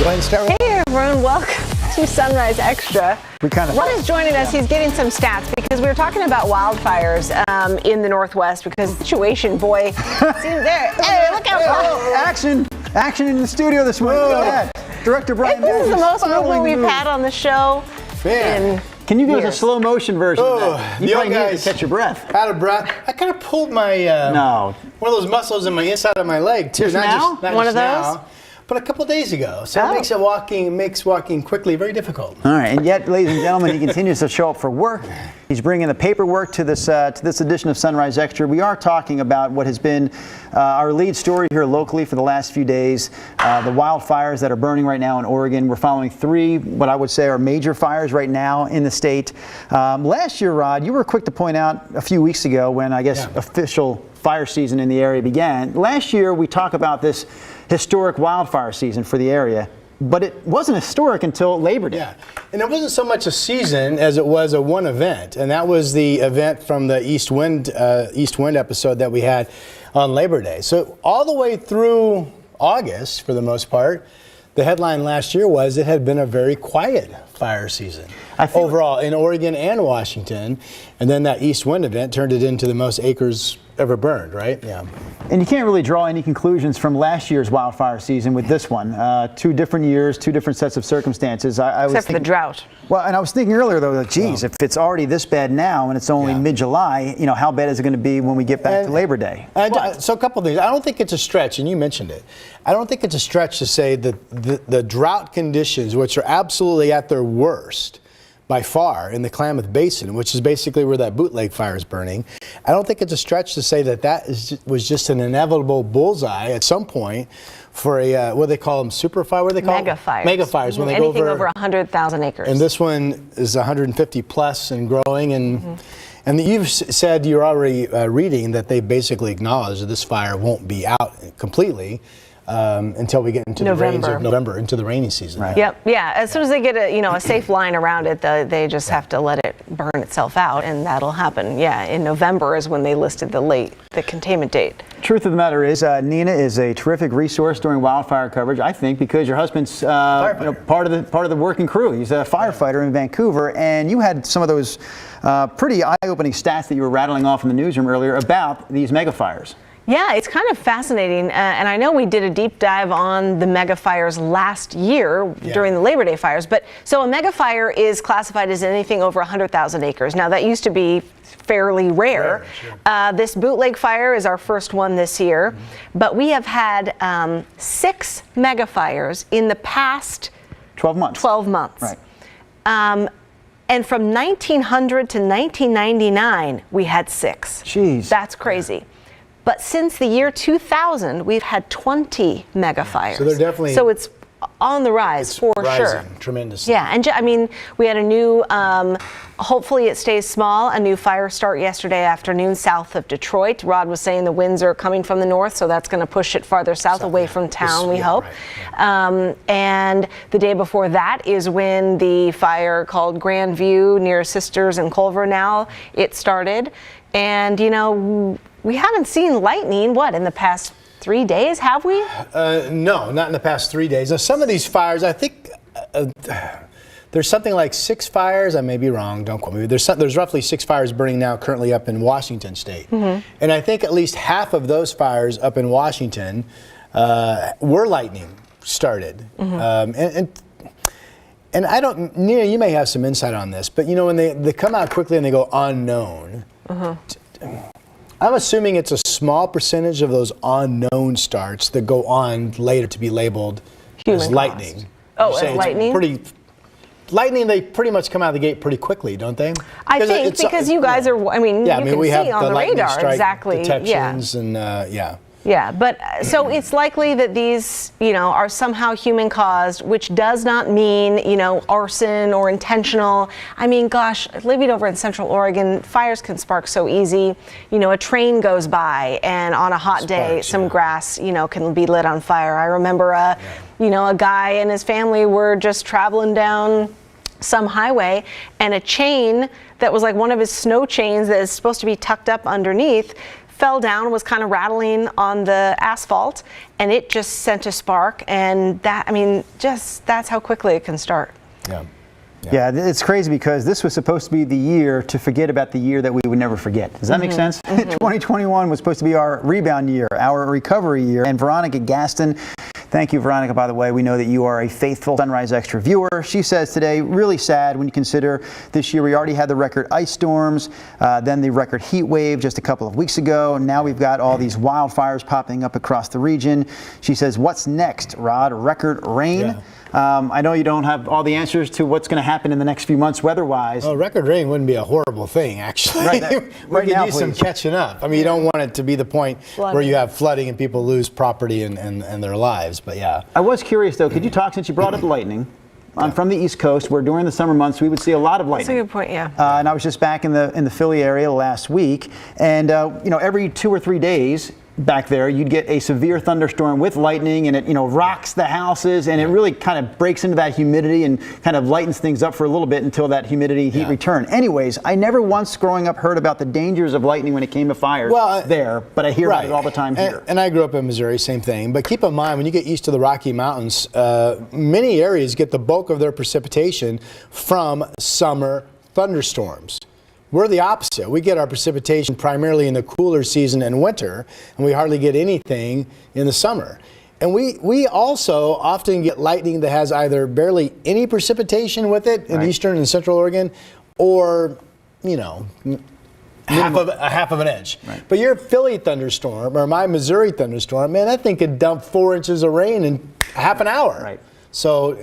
Hey everyone, welcome to Sunrise Extra. Ron is joining us. He's getting some stats because we were talking about wildfires in the Northwest because the situation, boy, seems there. Hey, look out! Action in the studio this morning. Look at that. Director Brian. This is the most movement we've had on the show. Can you give us a slow motion version of that? You probably need to catch your breath. Out of breath. I kind of pulled my one of those muscles in my inside of my leg too. Not one of those. But a couple days ago, so it makes walking quickly very difficult. All right, and yet, ladies and gentlemen, he continues to show up for work. He's bringing the paperwork to this edition of Sunrise Extra. We are talking about what has been our lead story here locally for the last few days, the wildfires that are burning right now in Oregon. We're following three, what I would say are major fires right now in the state. Last year, Rod, you were quick to point out a few weeks ago when I guess official fire season in the area began. Last year, we talked about this historic wildfire season for the area, but it wasn't historic until Labor Day. Yeah, and it wasn't so much a season as it was a one event, and that was the event from the East Wind episode that we had on Labor Day. So all the way through August, for the most part, the headline last year was it had been a very quiet fire season overall in Oregon and Washington, and then that East Wind event turned it into the most acres ever burned, right? Yeah. And you can't really draw any conclusions from last year's wildfire season with this one. 2 different years, 2 different sets of circumstances. Except for the drought. Well, and I was thinking earlier, though, that, geez, if it's already this bad now and it's only mid-July, how bad is it going to be when we get back to Labor Day? So a couple of things. I don't think it's a stretch, and you mentioned it. I don't think it's a stretch to say that the drought conditions, which are absolutely at their worst, by far in the Klamath Basin, which is basically where that bootleg fire is burning. I don't think it's a stretch to say that was just an inevitable bullseye at some point for a, what do they call them, super fire? What do they call them? Megafires. Megafires. When they Anything go over 100,000 acres. And this one is 150 plus and growing. And you've said you're already reading that they basically acknowledge that this fire won't be out completely until we get into the rains of November, into the rainy season. Right. Yep. Yeah. As soon as they get a safe line around it, they just have to let it burn itself out, and that'll happen. Yeah. In November is when they listed the containment date. Truth of the matter is, Nina is a terrific resource during wildfire coverage. I think because your husband's part of the working crew. He's a firefighter in Vancouver, and you had some of those pretty eye-opening stats that you were rattling off in the newsroom earlier about these megafires. Yeah, it's kind of fascinating, and I know we did a deep dive on the megafires last year during the Labor Day fires, but so a megafire is classified as anything over 100,000 acres. Now that used to be fairly rare. This bootleg fire is our first one this year, but we have had 6 megafires in the past 12 months. Right. And from 1900 to 1999, we had 6. Jeez. That's crazy. But since the year 2000, we've had 20 megafires. So they're definitely... So it's on the rise for sure. Tremendously. Yeah, and we had a new, hopefully it stays small, a new fire start yesterday afternoon south of Detroit. Rod was saying the winds are coming from the north, so that's going to push it farther south away from town, we hope. Right. And the day before that is when the fire called Grandview near Sisters and Culver now, it started. And, we haven't seen lightning, in the past 3 days, have we? No, not in the past 3 days. Now, some of these fires, I think there's something like 6 fires. I may be wrong, don't quote me. There's roughly 6 fires burning now currently up in Washington state. And I think at least half of those fires up in Washington were lightning started. And I don't, Nina, you may have some insight on this, but when they come out quickly and they go unknown, I'm assuming it's a small percentage of those unknown starts that go on later to be labeled as lightning. Oh, as lightning? Lightning, they pretty much come out of the gate pretty quickly, don't they? I think because you guys are, you can we see have on the radar exactly. Detections and Yeah, but so it's likely that these, are somehow human caused, which does not mean, arson or intentional. I mean, gosh, living over in Central Oregon, fires can spark so easy. A train goes by and on a hot day, some grass, can be lit on fire. I remember a guy and his family were just traveling down some highway, and a chain that was like one of his snow chains that is supposed to be tucked up underneath fell down, was kind of rattling on the asphalt, and it just sent a spark. And that, I mean, just that's how quickly it can start. Yeah. Yeah, it's crazy because this was supposed to be the year to forget about the year that we would never forget. Does that make sense? 2021 was supposed to be our rebound year, our recovery year. And Veronica Gaston, thank you, Veronica, by the way. We know that you are a faithful Sunrise Extra viewer. She says today, really sad when you consider this year we already had the record ice storms, then the record heat wave just a couple of weeks ago. Now we've got all these wildfires popping up across the region. She says, what's next, Rod? Record rain? Yeah. I know you don't have all the answers to what's going to happen in the next few months weather-wise. Well, record rain wouldn't be a horrible thing, actually. Right we could now, use some please. catching up. I mean, you don't want it to be the point where Flooding. you have flooding and people lose property and their lives, but yeah. I was curious, though, could you talk, since you brought up lightning, I'm from the East Coast, where during the summer months we would see a lot of That's a lightning. good point, yeah. And I was just back in the Philly area last week, and you know, every 2 or 3 days back there, you'd get a severe thunderstorm with lightning, and it, you know, rocks the houses, and it really kind of breaks into that humidity and kind of lightens things up for a little bit until that humidity heat return. Anyways, I never once growing up heard about the dangers of lightning when it came to fires there, but I hear about it all the time here. And I grew up in Missouri, same thing. But keep in mind, when you get east to the Rocky Mountains, many areas get the bulk of their precipitation from summer thunderstorms. We're the opposite. We get our precipitation primarily in the cooler season and winter, and we hardly get anything in the summer. And we also often get lightning that has either barely any precipitation with it in eastern and central Oregon, or, you know, half of an inch. Right. But your Philly thunderstorm or my Missouri thunderstorm, man, that thing could dump 4 inches of rain in half an hour. Right. So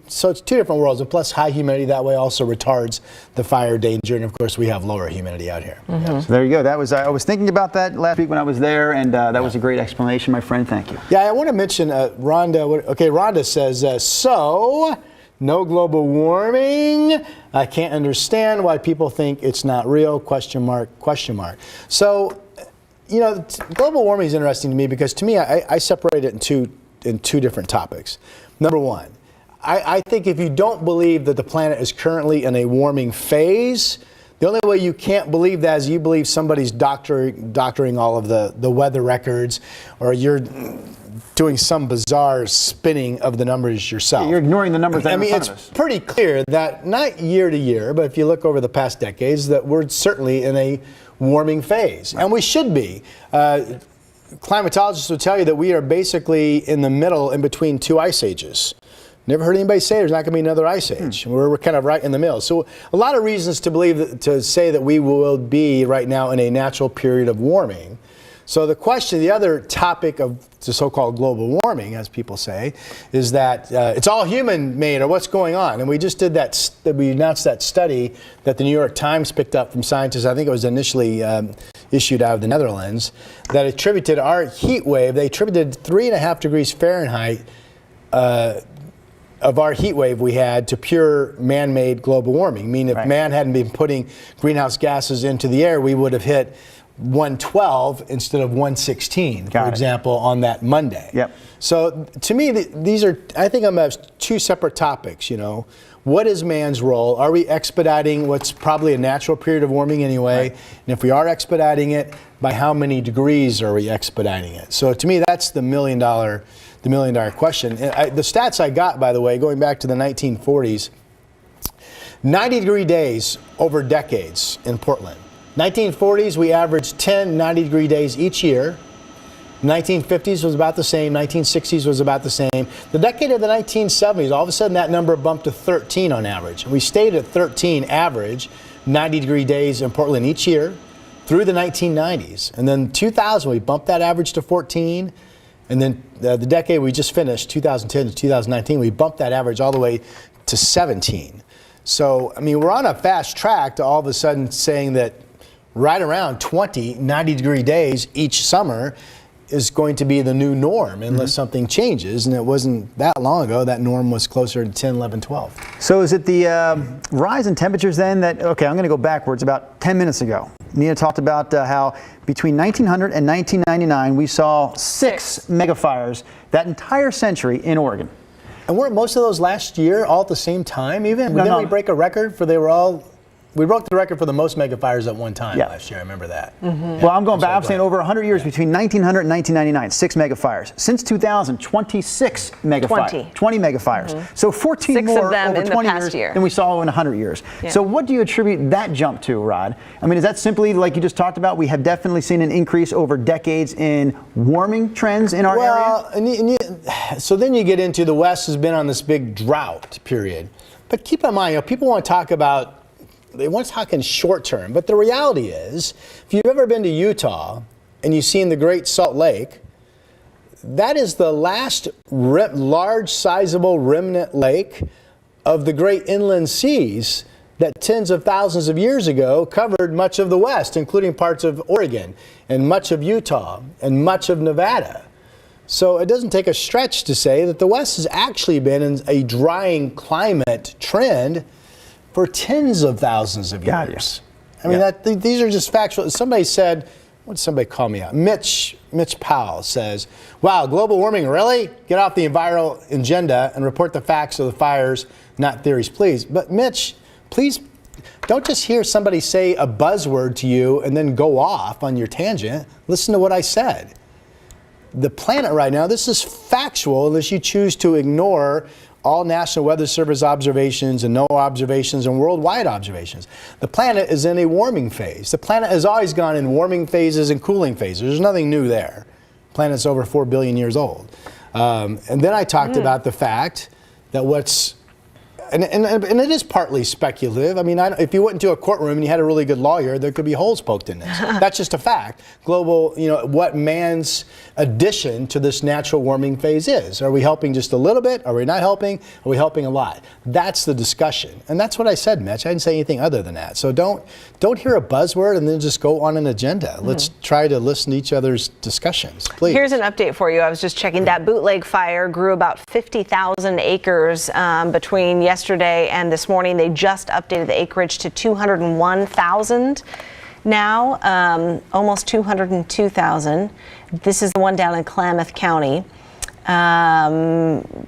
so it's two different worlds, and plus high humidity that way also retards the fire danger, and of course we have lower humidity out here. So there you go. That was I was thinking about that last week when I was there, and that was a great explanation, my friend. Thank you. Yeah, I want to mention Rhonda. Okay, Rhonda says, so no global warming. I can't understand why people think it's not real, question mark. So, you know, global warming is interesting to me because to me, I separate it in two different topics. Number one, I think if you don't believe that the planet is currently in a warming phase, the only way you can't believe that is you believe somebody's doctoring all of the weather records, or you're doing some bizarre spinning of the numbers yourself. You're ignoring the numbers that are in front of us. It's pretty clear that not year to year, but if you look over the past decades, that we're certainly in a warming phase, and we should be. Climatologists will tell you that we are basically in the middle, in between two ice ages. Never heard anybody say there's not going to be another ice age. We're kind of right in the middle. So a lot of reasons to believe to say that we will be right now in a natural period of warming. So the other topic of the so-called global warming, as people say, is that it's all human-made, or what's going on. And we just did we announced that study that the New York Times picked up from scientists. I think it was initially issued out of the Netherlands, that attributed our heat wave. They attributed 3.5 degrees Fahrenheit of our heat wave we had to pure man-made global warming. Meaning, if man hadn't been putting greenhouse gases into the air, we would have hit 112 instead of 116, for example, on that Monday. Yep. So to me, these are, I think I'm at two separate topics, you know. What is man's role? Are we expediting what's probably a natural period of warming anyway? And if we are expediting it, by how many degrees are we expediting it? So to me, that's the million dollar question. And the stats I got, by the way, going back to the 1940s, 90-degree days over decades in Portland. 1940s, we averaged 10 90-degree days each year. 1950s was about the same. 1960s was about the same. The decade of the 1970s, all of a sudden that number bumped to 13 on average. We stayed at 13 average 90-degree days in Portland each year through the 1990s. And then 2000, we bumped that average to 14. And then the decade we just finished, 2010 to 2019, we bumped that average all the way to 17. So, I mean, we're on a fast track to all of a sudden saying that right around 20 90-degree days each summer is going to be the new norm unless something changes. And it wasn't that long ago. That norm was closer to 10, 11, 12. So is it the rise in temperatures then that, okay, I'm going to go backwards. About 10 minutes ago, Nina talked about how between 1900 and 1999, we saw six megafires that entire century in Oregon. And weren't most of those last year all at the same time even? Didn't we break a record for they were all We broke the record for the most megafires at one time last year. I remember that. Well, I'm going back. I'm saying over 100 years between 1900 and 1999, 6 megafires. Since 2000, 26 megafires. 20 megafires. So 14 6 more of them over in the 20 past years year. than we saw in 100 years. So what do you attribute that jump to, Rod? I mean, is that simply, like you just talked about, we have definitely seen an increase over decades in warming trends in our area? So then you get into the West has been on this big drought period. But keep in mind, people want to talk about, they want to talk in short term, but the reality is, if you've ever been to Utah and you've seen the Great Salt Lake, that is the last large, sizable remnant lake of the great inland seas that tens of thousands of years ago covered much of the West, including parts of Oregon and much of Utah and much of Nevada. So it doesn't take a stretch to say that the West has actually been in a drying climate trend for tens of thousands of years. I mean, these are just factual. Somebody said, what did somebody call me out? Mitch Powell says, wow, global warming, really? Get off the environmental agenda and report the facts of the fires, not theories, please. But Mitch, please don't just hear somebody say a buzzword to you and then go off on your tangent. Listen to what I said. The planet right now, this is factual unless you choose to ignore all National Weather Service observations and NOAA observations and worldwide observations. The planet is in a warming phase. The planet has always gone in warming phases and cooling phases. There's nothing new there. The planet's over 4 billion years old. And then I talked about the fact that and it is partly speculative. I mean, if you went into a courtroom and you had a really good lawyer, there could be holes poked in this. That's just a fact. Global, what man's addition to this natural warming phase is. Are we helping just a little bit? Are we not helping? Are we helping a lot? That's the discussion. And that's what I said, Mitch. I didn't say anything other than that. So don't hear a buzzword and then just go on an agenda. Let's try to listen to each other's discussions, please. Here's an update for you. I was just checking that bootleg fire grew about 50,000 acres between yesterday and this morning. They just updated the acreage to 201,000 now, almost 202,000. This is the one down in Klamath County.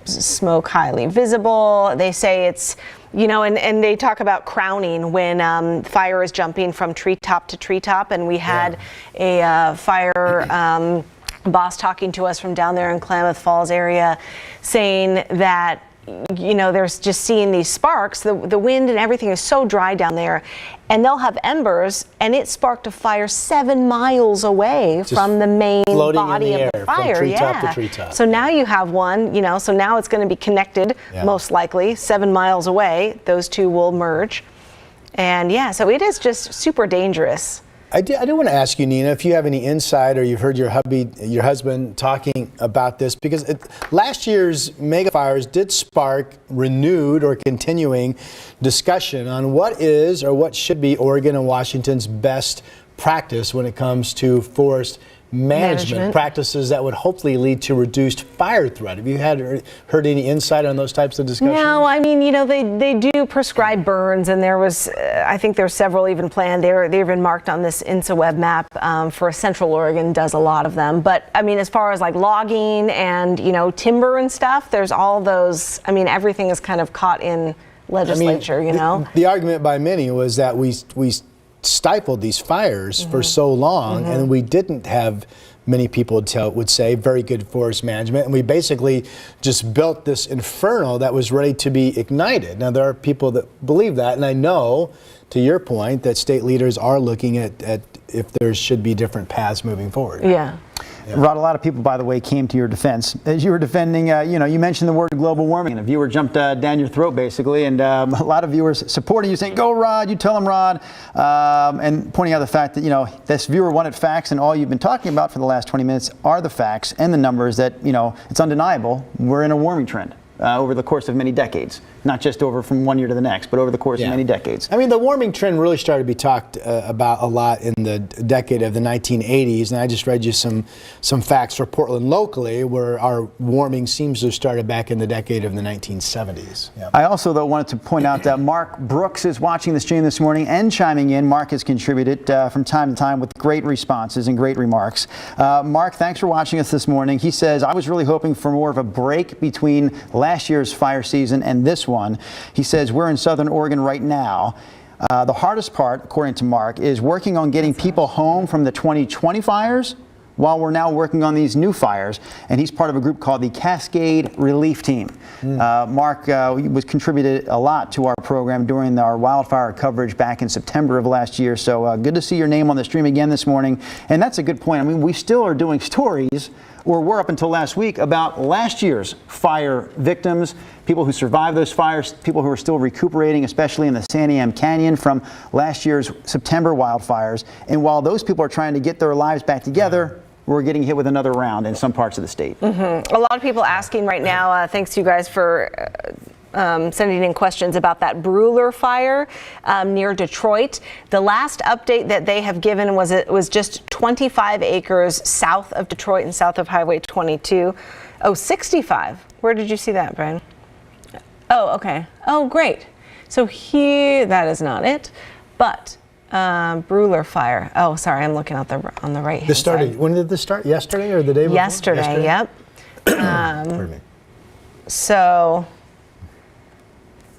Smoke highly visible. They say it's, and they talk about crowning when fire is jumping from treetop to treetop. And we had a fire boss talking to us from down there in Klamath Falls area saying that there's just seeing these sparks. The wind and everything is so dry down there, and they'll have embers, and it sparked a fire 7 miles away from the main body of the fire. From treetop to treetop. So now you have one, so now it's going to be connected, most likely 7 miles away. Those two will merge, and so it is just super dangerous. I do want to ask you, Nina, if you have any insight or you've heard your husband talking about this, because last year's megafires did spark renewed or continuing discussion on what is or what should be Oregon and Washington's best practice when it comes to forest management practices that would hopefully lead to reduced fire threat. Have you heard any insight on those types of discussions? No, I mean, they do prescribe burns, and there was, I think there's several even planned. They're even marked on this InsaWeb map for Central Oregon, does a lot of them. But I mean, as far as like logging and, timber and stuff, there's all those, everything is kind of caught in legislature, The argument by many was that we stifled these fires for so long, and we didn't have, many people would say, very good forest management, and we basically just built this inferno that was ready to be ignited. Now, there are people that believe that, and I know, to your point, that state leaders are looking at if there should be different paths moving forward. Yeah. Rod, a lot of people, by the way, came to your defense. As you were defending, you mentioned the word global warming, and a viewer jumped down your throat, basically, and a lot of viewers supporting you, saying, go, Rod, you tell him, Rod, and pointing out the fact that, this viewer wanted facts, and all you've been talking about for the last 20 minutes are the facts and the numbers that, it's undeniable. We're in a warming trend over the course of many decades, not just over from one year to the next, but over the course of many decades. I mean, the warming trend really started to be talked about a lot in the decade of the 1980s, and I just read you some facts for Portland locally, where our warming seems to have started back in the decade of the 1970s. Yeah. I also, though, wanted to point out that Mark Brooks is watching the stream this morning and chiming in. Mark has contributed from time to time with great responses and great remarks. Mark, thanks for watching us this morning. He says, I was really hoping for more of a break between last year's fire season and this one. He says, we're in Southern Oregon right now. The hardest part, according to Mark, is working on getting people home from the 2020 fires while we're now working on these new fires. And he's part of a group called the Cascade Relief Team. Mark was contributed a lot to our program during our wildfire coverage back in September of last year. So good to see your name on the stream again this morning. And that's a good point. I mean, we still are doing stories, or were up until last week, about last year's fire victims, people who survived those fires, people who are still recuperating, especially in the Santiam Canyon from last year's September wildfires. And while those people are trying to get their lives back together, we're getting hit with another round in some parts of the state. A lot of people asking right now, thanks to you guys for sending in questions about that Brûler fire near Detroit. The last update that they have given was it was just 25 acres south of Detroit and south of Highway 22. Oh, 65. Where did you see that, Brian? Oh, okay. Oh, great. So here, that is not it, but Brûler fire. Oh, sorry, I'm looking on the right hand This started, side. when did this start? Yesterday or the day before? Yesterday, yep. Pardon me. So,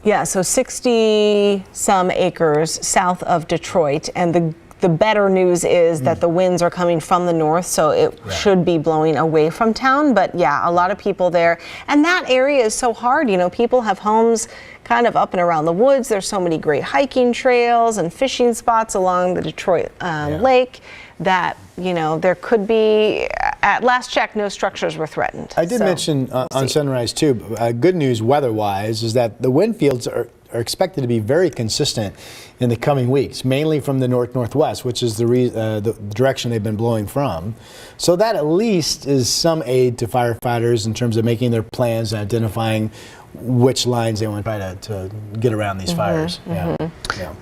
yeah, so 60 some acres south of Detroit, and the better news is that the winds are coming from the north, so it should be blowing away from town. But yeah, a lot of people there, and that area is so hard. You know, people have homes kind of up and around the woods. There's so many great hiking trails and fishing spots along the Detroit lake that, you know, there could be, at last check, no structures were threatened. I did mention on Sunrise too, good news weather-wise is that the wind fields are expected to be very consistent in the coming weeks, mainly from the north-northwest, which is the direction they've been blowing from. So that at least is some aid to firefighters in terms of making their plans and identifying which lines they want to try to get around these fires.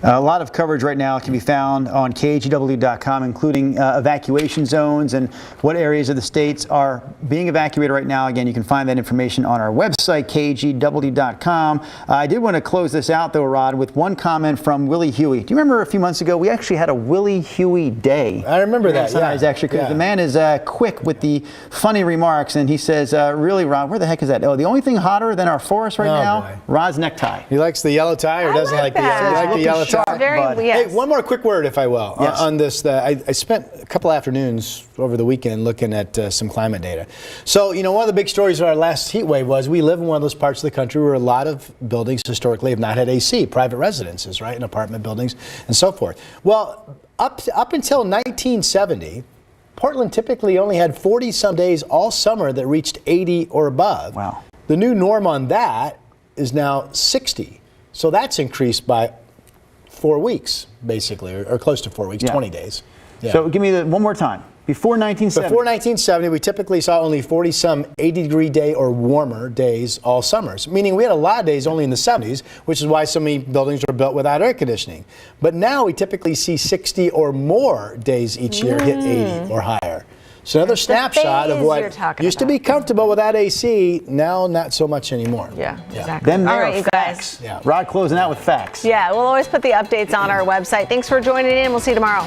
A lot of coverage right now can be found on KGW.com, including evacuation zones and what areas of the states are being evacuated right now. Again, you can find that information on our website, KGW.com. I did want to close this out, though, Rod, with one comment from Willie Huey. Do you remember a few months ago, we actually had a Willie Huey Day? I remember that, Actually, because the man is quick with the funny remarks, and he says, really, Rod, where the heck is that? Oh, the only thing hotter than our forest right now? Boy. Rod's necktie. He likes the yellow tie or doesn't like the yellow? You like the yellow tie? Yes. Hey, one more quick word, if I will, on this. I spent a couple afternoons over the weekend looking at some climate data. So, you know, one of the big stories of our last heat wave was we live in one of those parts of the country where a lot of buildings historically have not had AC, private residences, right, and apartment buildings and so forth. Well, up until 1970, Portland typically only had 40-some days all summer that reached 80 or above. Wow. The new norm on that is now 60. So that's increased by 4 weeks, basically, or close to 4 weeks, 20 days. Yeah. So give me one more time. Before 1970. Before 1970, we typically saw only 40-some 80-degree day or warmer days all summers, meaning we had a lot of days only in the 70s, which is why so many buildings were built without air conditioning. But now we typically see 60 or more days each year hit 80 or higher. So another snapshot of what used to be comfortable without AC, now not so much anymore. Yeah, exactly. Then all right, you guys. Rod closing out with facts. Yeah, we'll always put the updates on our website. Thanks for joining in. We'll see you tomorrow.